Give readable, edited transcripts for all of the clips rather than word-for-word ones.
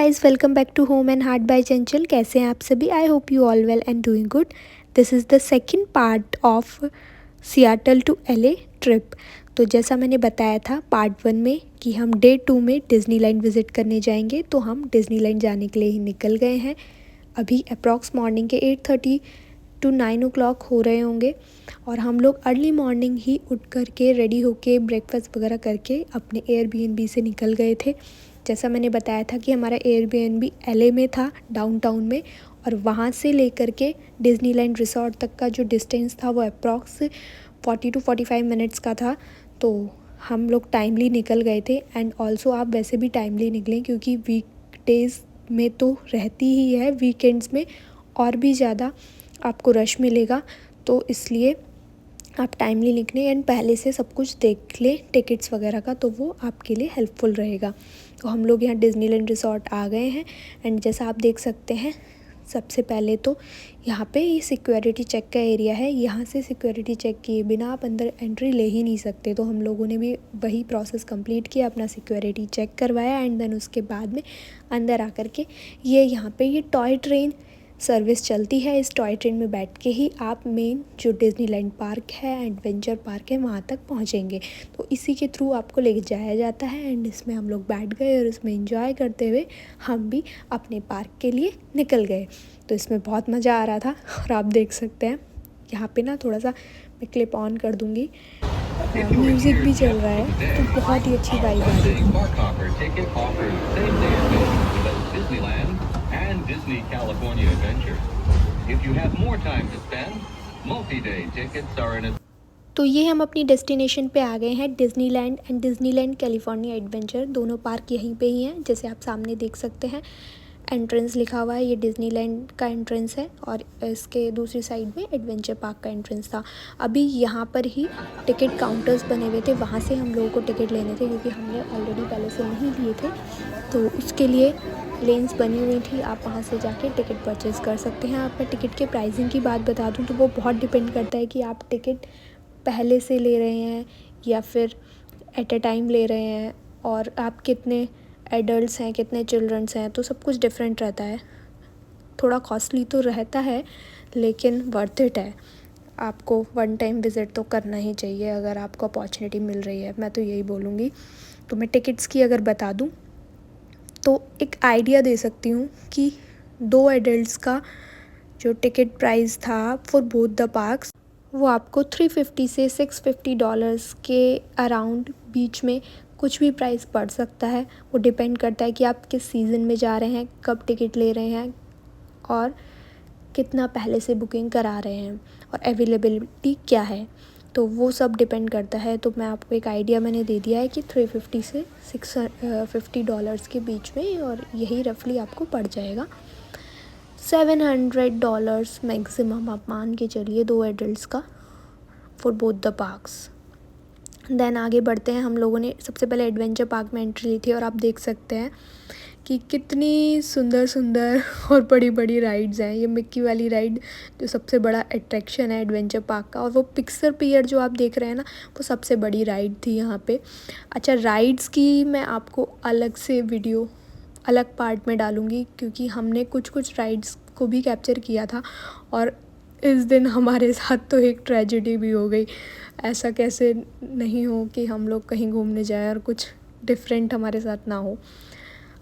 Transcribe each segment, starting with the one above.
Guys, welcome back to home and heart by Chanchal. कैसे हैं आप सभी? I hope you all well and doing good. This is the second part of Seattle to LA trip. तो जैसा मैंने बताया था पार्ट 1 में कि हम डे 2 में डिज़नीलैंड विज़िट करने जाएंगे, तो हम डिज़नीलैंड जाने के लिए ही निकल गए हैं। अभी अप्रॉक्स मॉर्निंग के 8:30 टू 9 o'clock हो रहे होंगे और हम लोग अर्ली मॉर्निंग ही उठ करके रेडी होके ब्रेकफास्ट वगैरह करके अपने एयरबीएनबी से निकल गए थे। जैसा मैंने बताया था कि हमारा एयरबीएनबी एलए में था, डाउनटाउन में, और वहाँ से लेकर के डिज़नीलैंड रिसॉर्ट तक का जो डिस्टेंस था वो अप्रॉक्स 40 to 45 मिनट्स का था। तो हम लोग टाइमली निकल गए थे एंड ऑल्सो आप वैसे भी टाइमली निकलें क्योंकि वीकडेज़ में तो रहती ही है, वीकेंड्स में और भी ज़्यादा आपको रश मिलेगा। तो इसलिए आप टाइमली निकलें एंड पहले से सब कुछ देख लें टिकट्स वगैरह का, तो वो आपके लिए हेल्पफुल रहेगा। तो हम लोग यहाँ डिज़नीलैंड रिसॉर्ट आ गए हैं एंड जैसा आप देख सकते हैं, सबसे पहले तो यहाँ पे ये सिक्योरिटी चेक का एरिया है। यहाँ से सिक्योरिटी चेक किए बिना आप अंदर एंट्री ले ही नहीं सकते। तो हम लोगों ने भी वही प्रोसेस कंप्लीट किया, अपना सिक्योरिटी चेक करवाया एंड देन उसके बाद में अंदर आकर के ये यहाँ पे ये टॉय ट्रेन सर्विस चलती है। इस टॉय ट्रेन में बैठ के ही आप मेन जो डिज़नीलैंड पार्क है, एडवेंचर पार्क है, वहाँ तक पहुँचेंगे। तो इसी के थ्रू आपको लेके जाया जाता है एंड इसमें हम लोग बैठ गए और इसमें एंजॉय करते हुए हम भी अपने पार्क के लिए निकल गए। तो इसमें बहुत मज़ा आ रहा था और आप देख सकते हैं यहाँ पे ना थोड़ा सा मैं क्लिप ऑन कर दूँगी, म्यूज़िक भी चल रहा है, तो बहुत ही अच्छी वाइब आ रही है। and Disney California Adventure. If you have more time to spend, multi-day tickets are in a... तो ये हम अपनी डेस्टिनेशन पे आ गए हैं, डिज़नीलैंड एंड डिज़नीलैंड कैलिफोर्निया एडवेंचर। दोनों पार्क यहीं पे ही हैं, जैसे आप सामने देख सकते हैं। एंट्रेंस लिखा हुआ है, ये डिज़नीलैंड का एंट्रेंस है और इसके दूसरी साइड में एडवेंचर पार्क का एंट्रेंस था। अभी यहाँ पर ही टिकट काउंटर्स बने हुए थे, वहाँ से हम लोगों को टिकट लेने थे क्योंकि हमने ऑलरेडी पहले से नहीं लिए थे। तो उसके लिए लेन्स बनी हुई थी, आप वहाँ से जाके टिकट परचेज़ कर सकते हैं। आप मैं टिकट के प्राइसिंग की बात बता दूँ तो वो बहुत डिपेंड करता है कि आप टिकट पहले से ले रहे हैं या फिर एट अ टाइम ले रहे हैं, और आप कितने एडल्ट्स हैं, कितने चिल्ड्रंस हैं, तो सब कुछ डिफरेंट रहता है। थोड़ा कॉस्टली तो रहता है लेकिन वर्थ इट है। आपको वन टाइम विज़िट तो करना ही चाहिए अगर आपको अपॉर्चुनिटी मिल रही है, मैं तो यही बोलूँगी। तो मैं टिकट्स की अगर बता दूँ तो एक आइडिया दे सकती हूँ कि 2 एडल्ट्स का जो टिकट प्राइस था फॉर बोथ द पार्क्स वो आपको $350 से $650 के अराउंड बीच में कुछ भी प्राइस पड़ सकता है। वो डिपेंड करता है कि आप किस सीज़न में जा रहे हैं, कब टिकट ले रहे हैं और कितना पहले से बुकिंग करा रहे हैं और अवेलेबिलिटी क्या है, तो वो सब डिपेंड करता है। तो मैं आपको एक आइडिया मैंने दे दिया है कि $350 से $650 के बीच में, और यही रफली आपको पड़ जाएगा। $700 मैक्सिमम आप मान के चलिए 2 एडल्ट्स का for both the parks. Then आगे बढ़ते हैं। हम लोगों ने सबसे पहले एडवेंचर पार्क में एंट्री ली थी और आप देख सकते हैं कि कितनी सुंदर सुंदर और बड़ी बड़ी राइड्स हैं। ये मिक्की वाली राइड जो सबसे बड़ा अट्रैक्शन है एडवेंचर पार्क का, और वो पिक्सर पियर जो आप देख रहे हैं ना, वो सबसे बड़ी राइड थी यहाँ पे। अच्छा, राइड्स की मैं आपको अलग से वीडियो अलग पार्ट में डालूँगी क्योंकि हमने कुछ राइड्स को भी कैप्चर किया था और इस दिन हमारे साथ तो एक ट्रेजेडी भी हो गई। ऐसा कैसे नहीं हो कि हम लोग कहीं घूमने जाएं और कुछ डिफरेंट हमारे साथ ना हो।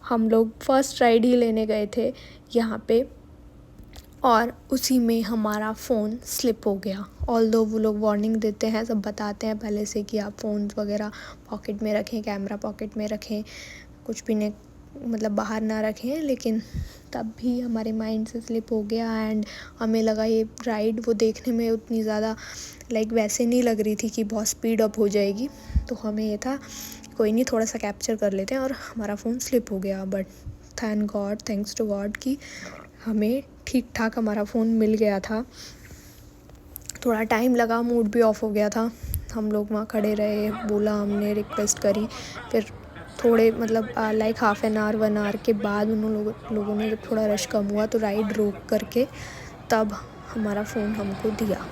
हम लोग फर्स्ट राइड ही लेने गए थे यहाँ पे और उसी में हमारा फ़ोन स्लिप हो गया। ऑल्दो वो लोग वार्निंग देते हैं, सब बताते हैं पहले से कि आप फ़ोन वगैरह पॉकेट में रखें, कैमरा पॉकेट में रखें, कुछ भी नहीं मतलब बाहर ना रखें, लेकिन तब भी हमारे माइंड से स्लिप हो गया एंड हमें लगा ये राइड वो देखने में उतनी ज़्यादा वैसे नहीं लग रही थी कि बहुत स्पीड अप हो जाएगी। तो हमें ये था कोई नहीं, थोड़ा सा कैप्चर कर लेते हैं, और हमारा फ़ोन स्लिप हो गया। बट थैंक्स टू गॉड कि हमें ठीक ठाक हमारा फ़ोन मिल गया था। थोड़ा टाइम लगा, मूड भी ऑफ हो गया था। हम लोग वहाँ खड़े रहे, बोला हमने, रिक्वेस्ट करी, फिर थोड़े like half an hour 1 hour के बाद उन लोगों ने जब थोड़ा रश कम हुआ तो राइड रोक करके तब हमारा फ़ोन हमको दिया।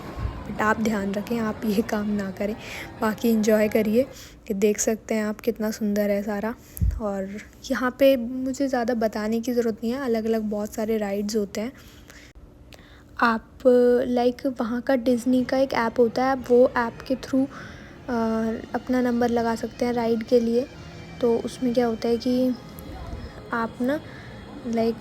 बट आप ध्यान रखें, आप ये काम ना करें। बाकी एंजॉय करिए। कि देख सकते हैं आप कितना सुंदर है सारा। और यहाँ पे मुझे ज़्यादा बताने की ज़रूरत नहीं है, अलग अलग बहुत सारे राइड्स होते हैं। आप लाइक वहाँ का डिज़नी का एक ऐप होता है, आप वो ऐप के थ्रू अपना नंबर लगा सकते हैं राइड के लिए। तो उसमें क्या होता है कि आप ना लाइक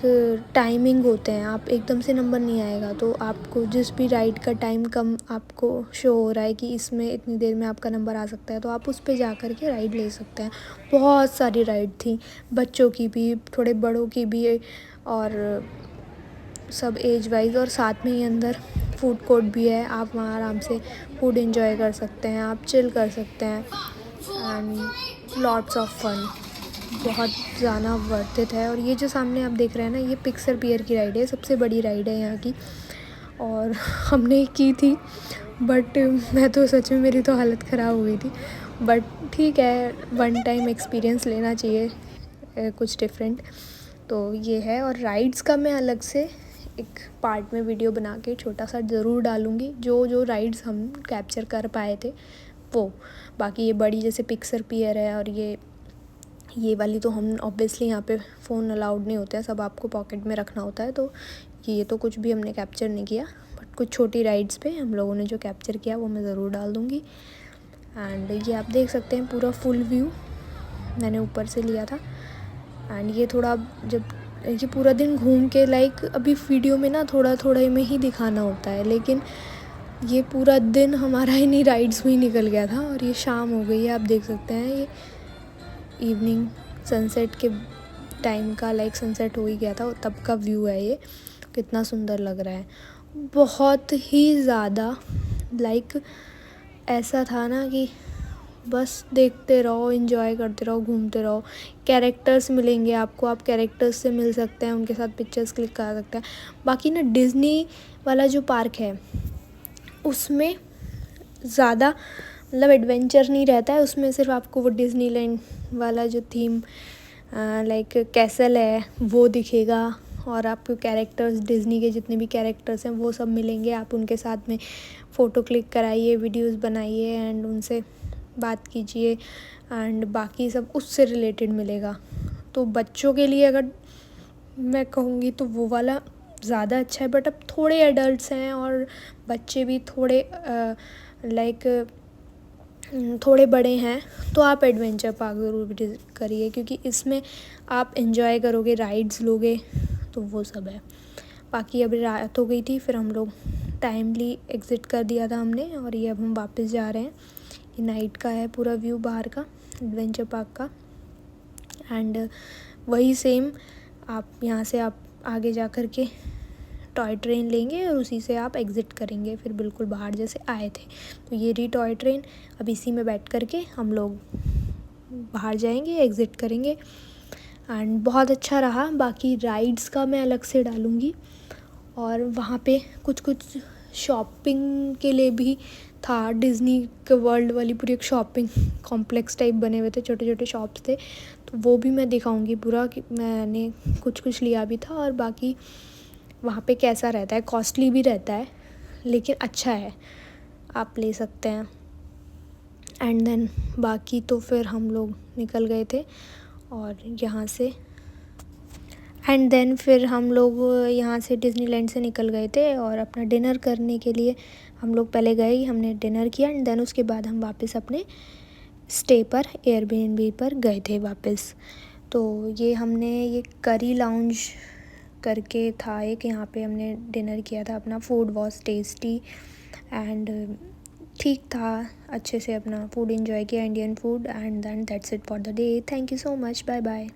टाइमिंग होते हैं, आप एकदम से नंबर नहीं आएगा, तो आपको जिस भी राइड का टाइम कम आपको शो हो रहा है कि इसमें इतनी देर में आपका नंबर आ सकता है, तो आप उस पे जा कर के राइड ले सकते हैं। बहुत सारी राइड थी, बच्चों की भी, थोड़े बड़ों की भी, और सब एज वाइज। और साथ में ही अंदर फूड कोर्ट भी है, आप वहाँ आराम से फूड एंजॉय कर सकते हैं, आप चिल कर सकते हैं। एंड लॉट्स ऑफ फन, बहुत ज़्यादा वर्थ इट है। और ये जो सामने आप देख रहे हैं ना, ये पिक्सर पियर की राइड है, सबसे बड़ी राइड है यहाँ की। और हमने की थी, बट मैं तो सच में, मेरी तो हालत ख़राब हो गई थी। बट ठीक है, वन टाइम एक्सपीरियंस लेना चाहिए कुछ डिफरेंट। तो ये है। और राइड्स का मैं अलग से एक पार्ट में वीडियो बना के छोटा सा ज़रूर डालूँगी, जो जो राइड्स हम कैप्चर कर पाए थे वो। बाकी ये बड़ी जैसे पिक्सर पियर है, और ये वाली तो हम ऑब्वियसली यहाँ पे फ़ोन अलाउड नहीं होता है, सब आपको पॉकेट में रखना होता है, तो ये तो कुछ भी हमने कैप्चर नहीं किया। बट कुछ छोटी राइड्स पे हम लोगों ने जो कैप्चर किया वो मैं ज़रूर डाल दूँगी। एंड ये आप देख सकते हैं पूरा फुल व्यू मैंने ऊपर से लिया था। एंड ये थोड़ा, जब ये पूरा दिन घूम के, लाइक अभी वीडियो में ना थोड़ा थोड़ा में ही दिखाना होता है, लेकिन ये पूरा दिन हमारा इन्हीं राइड्स में ही निकल गया था। और ये शाम हो गई है, आप देख सकते हैं, ये इवनिंग सनसेट के टाइम का, लाइक सनसेट हो ही गया था, तब का व्यू है ये। कितना सुंदर लग रहा है, बहुत ही ज़्यादा। लाइक ऐसा था ना कि बस देखते रहो, एंजॉय करते रहो, घूमते रहो। कैरेक्टर्स मिलेंगे आपको, आप कैरेक्टर्स से मिल सकते हैं, उनके साथ पिक्चर्स क्लिक कर सकते हैं। बाकी ना डिज़नी वाला जो पार्क है उसमें ज़्यादा मतलब एडवेंचर नहीं रहता है, उसमें सिर्फ आपको वो डिज़नीलैंड वाला जो थीम लाइक कैसल है वो दिखेगा, और आपको कैरेक्टर्स डिज़नी के जितने भी कैरेक्टर्स हैं वो सब मिलेंगे। आप उनके साथ में फ़ोटो क्लिक कराइए, वीडियोस बनाइए, एंड उनसे बात कीजिए, एंड बाकी सब उससे रिलेटेड मिलेगा। तो बच्चों के लिए अगर मैं कहूँगी तो वो वाला ज़्यादा अच्छा है। बट अब थोड़े एडल्ट्स हैं और बच्चे भी थोड़े लाइक थोड़े बड़े हैं, तो आप एडवेंचर पार्क ज़रूर विजिट करिए, क्योंकि इसमें आप एंजॉय करोगे, राइड्स लोगे, तो वो सब है। बाकी अभी रात हो गई थी, फिर हम लोग टाइमली एग्ज़िट कर दिया था हमने, और ये अब हम वापस जा रहे हैं। ये नाइट का है पूरा व्यू बाहर का, एडवेंचर पार्क का। एंड वही सेम आप यहाँ से आप आगे जा कर के टॉय ट्रेन लेंगे, और उसी से आप एग्ज़िट करेंगे, फिर बिल्कुल बाहर जैसे आए थे। तो ये रही टॉय ट्रेन, अब इसी में बैठ कर के हम लोग बाहर जाएंगे, एग्ज़िट करेंगे। एंड बहुत अच्छा रहा। बाकी राइड्स का मैं अलग से डालूँगी। और वहाँ पे कुछ कुछ शॉपिंग के लिए भी था, डिज़नी के वर्ल्ड वाली पूरी एक शॉपिंग कॉम्प्लेक्स टाइप बने हुए थे, छोटे छोटे शॉप्स थे, तो वो भी मैं दिखाऊंगी पूरा कि मैंने कुछ कुछ लिया भी था। और बाकी वहाँ पे कैसा रहता है, कॉस्टली भी रहता है लेकिन अच्छा है, आप ले सकते हैं। एंड देन बाकी तो फिर हम लोग निकल गए थे और यहाँ से, एंड देन फिर हम लोग यहाँ से डिज़नीलैंड से निकल गए थे, और अपना डिनर करने के लिए हम लोग पहले गए, हमने डिनर किया, एंड देन उसके बाद हम वापस अपने स्टे पर, एयरबीएनबी पर गए थे वापस। तो ये हमने ये करी लाउंज करके था एक, यहाँ पे हमने डिनर किया था। अपना फूड वॉज टेस्टी एंड ठीक था, अच्छे से अपना फूड एंजॉय किया, Indian food. And then that's it for the day. Thank you so much, bye bye.